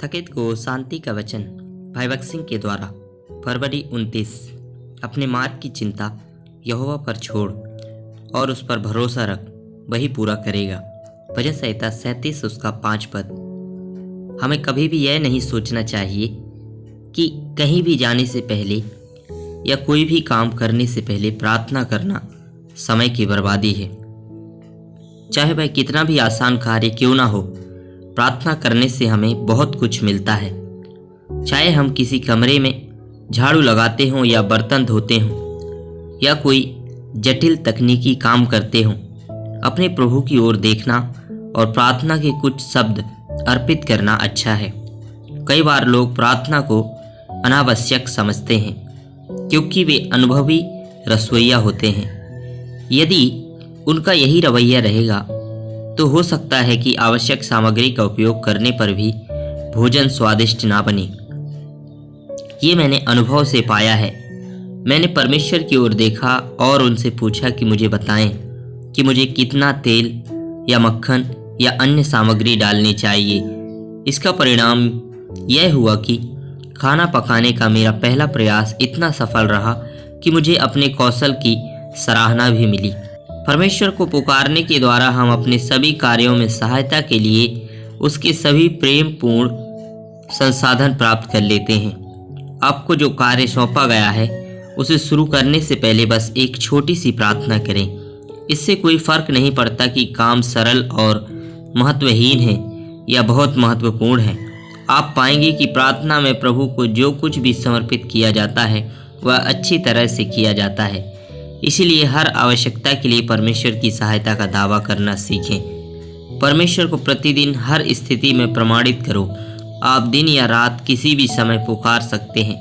थकित को शांति का वचन भाई भगत सिंह के द्वारा फरवरी 29। अपने मार्ग की चिंता यहोवा पर छोड़ और उस पर भरोसा रख, वही पूरा करेगा। भजन संहिता 37 उसका 5 पद। हमें कभी भी यह नहीं सोचना चाहिए कि कहीं भी जाने से पहले या कोई भी काम करने से पहले प्रार्थना करना समय की बर्बादी है। चाहे वह कितना भी आसान कार्य क्यों ना हो, प्रार्थना करने से हमें बहुत कुछ मिलता है। चाहे हम किसी कमरे में झाड़ू लगाते हों या बर्तन धोते हों या कोई जटिल तकनीकी काम करते हों, अपने प्रभु की ओर देखना और प्रार्थना के कुछ शब्द अर्पित करना अच्छा है। कई बार लोग प्रार्थना को अनावश्यक समझते हैं क्योंकि वे अनुभवी रसोइया होते हैं। यदि उनका यही रवैया रहेगा तो हो सकता है कि आवश्यक सामग्री का उपयोग करने पर भी भोजन स्वादिष्ट ना बने। ये मैंने अनुभव से पाया है। मैंने परमेश्वर की ओर देखा और उनसे पूछा कि मुझे बताएं कि मुझे कितना तेल या मक्खन या अन्य सामग्री डालनी चाहिए। इसका परिणाम यह हुआ कि खाना पकाने का मेरा पहला प्रयास इतना सफल रहा कि मुझे अपने कौशल की सराहना भी मिली। परमेश्वर को पुकारने के द्वारा हम अपने सभी कार्यों में सहायता के लिए उसके सभी प्रेमपूर्ण संसाधन प्राप्त कर लेते हैं। आपको जो कार्य सौंपा गया है उसे शुरू करने से पहले बस एक छोटी सी प्रार्थना करें। इससे कोई फर्क नहीं पड़ता कि काम सरल और महत्वहीन है या बहुत महत्वपूर्ण है। आप पाएंगे कि प्रार्थना में प्रभु को जो कुछ भी समर्पित किया जाता है वह अच्छी तरह से किया जाता है। इसीलिए हर आवश्यकता के लिए परमेश्वर की सहायता का दावा करना सीखें। परमेश्वर को प्रतिदिन हर स्थिति में प्रमाणित करो। आप दिन या रात किसी भी समय पुकार सकते हैं।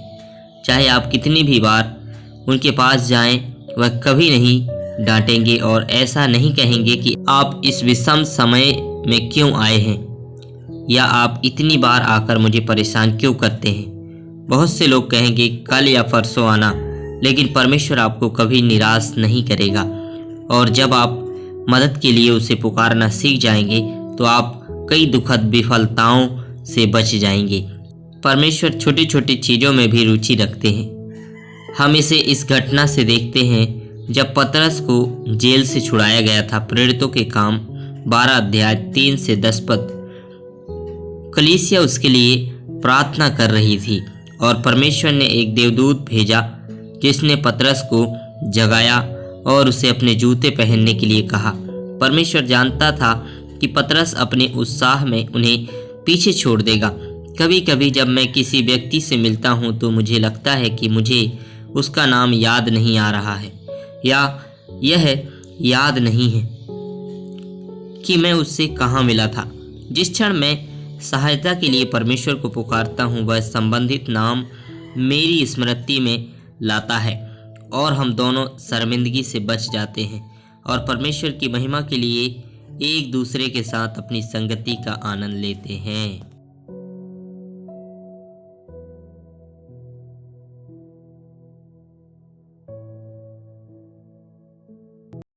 चाहे आप कितनी भी बार उनके पास जाएं, वह कभी नहीं डांटेंगे और ऐसा नहीं कहेंगे कि आप इस विषम समय में क्यों आए हैं या आप इतनी बार आकर मुझे परेशान क्यों करते हैं। बहुत से लोग कहेंगे कल या परसों आना, लेकिन परमेश्वर आपको कभी निराश नहीं करेगा। और जब आप मदद के लिए उसे पुकारना सीख जाएंगे तो आप कई दुखद विफलताओं से बच जाएंगे। परमेश्वर छोटी छोटी चीज़ों में भी रुचि रखते हैं। हम इसे इस घटना से देखते हैं जब पतरस को जेल से छुड़ाया गया था। प्रेरितों के काम 12 अध्याय 3 से 10 पद। कलीसिया उसके लिए प्रार्थना कर रही थी और परमेश्वर ने एक देवदूत भेजा जिसने पतरस को जगाया और उसे अपने जूते पहनने के लिए कहा। परमेश्वर जानता था कि पतरस अपने उत्साह में उन्हें पीछे छोड़ देगा। कभी कभी जब मैं किसी व्यक्ति से मिलता हूँ तो मुझे लगता है कि मुझे उसका नाम याद नहीं आ रहा है या यह याद नहीं है कि मैं उससे कहाँ मिला था। जिस क्षण मैं सहायता के लिए परमेश्वर को पुकारता हूँ वह संबंधित नाम मेरी स्मृति में लाता है और हम दोनों शर्मिंदगी से बच जाते हैं और परमेश्वर की महिमा के लिए एक दूसरे के साथ अपनी संगति का आनंद लेते हैं।